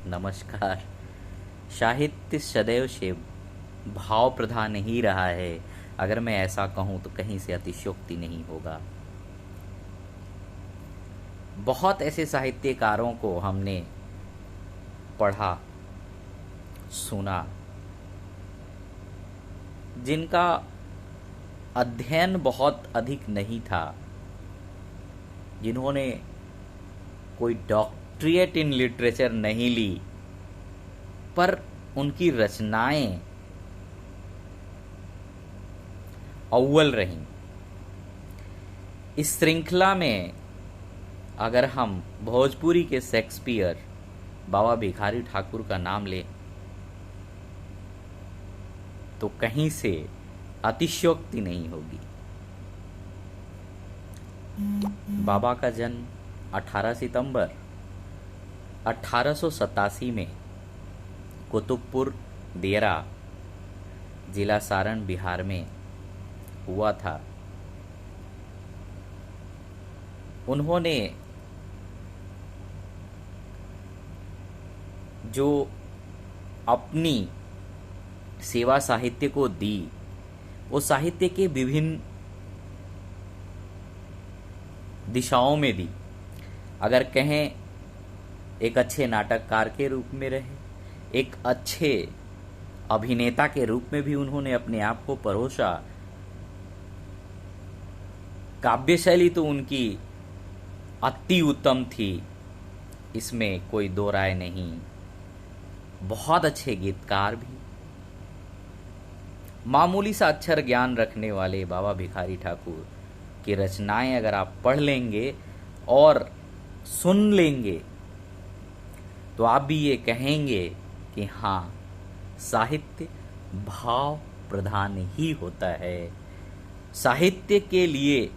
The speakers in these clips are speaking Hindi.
नमस्कार। साहित्य सदैव से भाव प्रधान ही रहा है। अगर मैं ऐसा कहूँ तो कहीं से अतिशयोक्ति नहीं होगा। बहुत ऐसे साहित्यकारों को हमने पढ़ा, सुना, जिनका अध्ययन बहुत अधिक नहीं था, जिन्होंने कोई डॉक्टरेट इन लिटरेचर नहीं ली, पर उनकी रचनाएं अव्वल रहीं। इस श्रृंखला में अगर हम भोजपुरी के शेक्सपियर बाबा भिखारी ठाकुर का नाम लें तो कहीं से अतिशयोक्ति नहीं होगी। बाबा का जन्म 18 सितंबर 1887 में कुतुबपुर दियरा, जिला सारण, बिहार में हुआ था। उन्होंने जो अपनी सेवा साहित्य को दी, वो साहित्य के विभिन्न दिशाओं में दी। अगर कहें, एक अच्छे नाटककार के रूप में रहे, एक अच्छे अभिनेता के रूप में भी उन्होंने अपने आप को परोसा। काव्य शैली तो उनकी अति उत्तम थी, इसमें कोई दो राय नहीं। बहुत अच्छे गीतकार भी। मामूली सा अक्षर ज्ञान रखने वाले बाबा भिखारी ठाकुर की रचनाएं अगर आप पढ़ लेंगे और सुन लेंगे तो आप भी ये कहेंगे कि हाँ, साहित्य भाव प्रधान ही होता है। साहित्य के लिए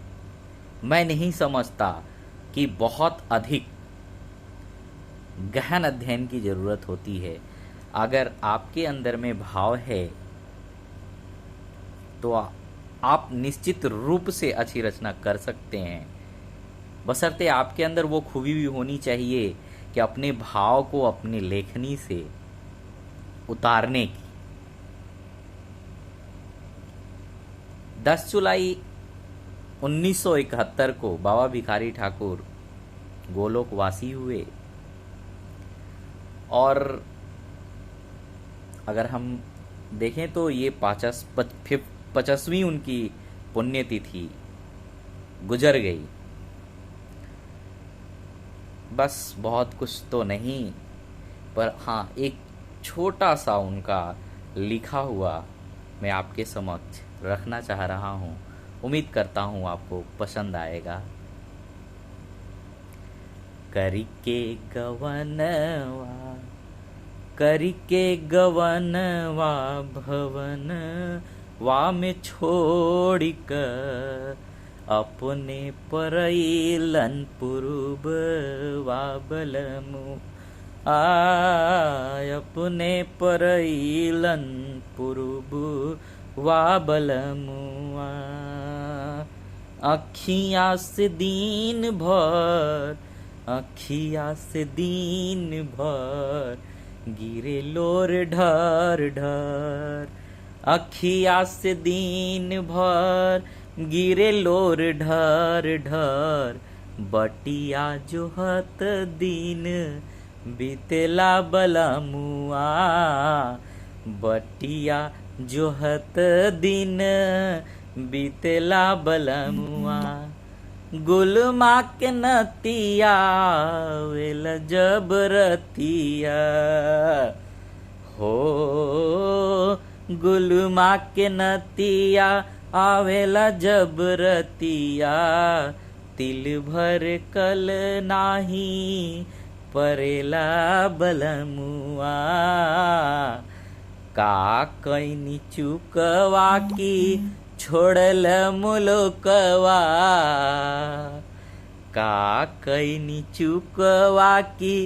मैं नहीं समझता कि बहुत अधिक गहन अध्ययन की जरूरत होती है। अगर आपके अंदर में भाव है तो आप निश्चित रूप से अच्छी रचना कर सकते हैं, बशर्ते आपके अंदर वो खूबी भी होनी चाहिए कि अपने भाव को अपनी लेखनी से उतारने की। 10 जुलाई 1971 को बाबा भिखारी ठाकुर गोलोकवासी हुए और अगर हम देखें तो ये 50वीं उनकी पुण्यतिथि गुजर गई। बस बहुत कुछ तो नहीं, पर हाँ, एक छोटा सा उनका लिखा हुआ मैं आपके समक्ष रखना चाह रहा हूँ। उम्मीद करता हूँ आपको पसंद आएगा। करिके गवनवा भवन वा में छोड़ कर अपने परैलन पूर्व वा बलमु अपने परैलन पूर्व वा बलमुआ। अखियाँ से दिन भर गिरे लोर ढर ढर। अखियाँ से दिन भर गिरे लोर ढर ढर। बटिया जोहत दिन बीतेला बलमुआ। बटिया जोहत दिन बीतेला बलमुआ। गुलमा के नतिया वेल जबरतिया हो। गुलमा के नतिया आवेला जबरतिया। तिल भर कल नाही परेला बलमुआ। का कैनी चुकवा की छोड़ल मुलुकवा। का कैनी चुकवा की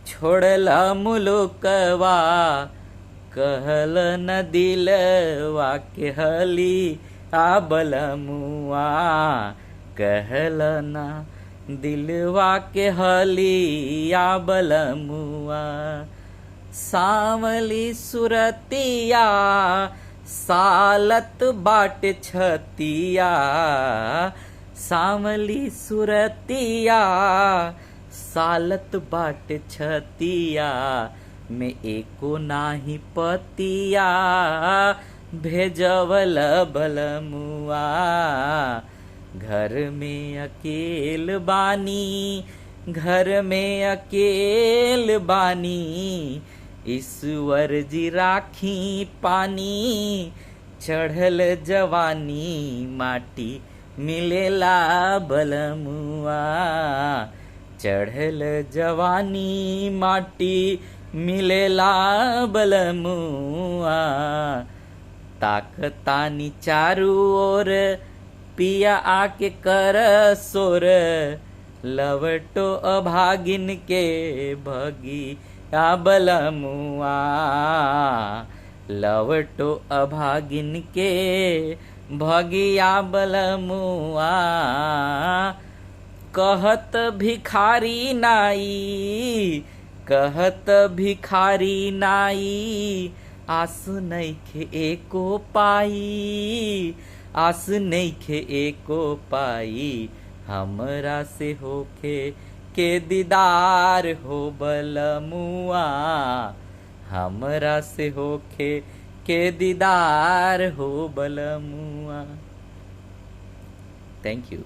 छोड़ल मुलुकवा। कहल न दिलवा के हली आ बलमुआ। कहल न दिलवा के हली आ बलमुआ। सांवली सुरतिया सालत बाट छतिया, सांवली सुरतिया सालत बाट छतिया, में एको नाही पतिया भेजवल बलमुआ। घर में अकेल बानी, घर में अकेल बानी, ईश्वर जी राखी पानी, चढ़ल जवानी माटी मिलेला बलमुआ। चढ़ल जवानी माटी मिलेला बलमुआ। ताकतानी चारू ओर पिया आके कर सोर, लवटो अभागिन के भगिया बलमुआ। लवटो अभागिन के भगिया बलमुआ। कहत भिखारी नाई, कहत भिखारी नाई, आस नइखे एको पाई, आस नइखे एको पाई, हमरा से होखे के दीदार हो बलमुआ। हमरा से होखे के दीदार हो बलमुआ। Thank you.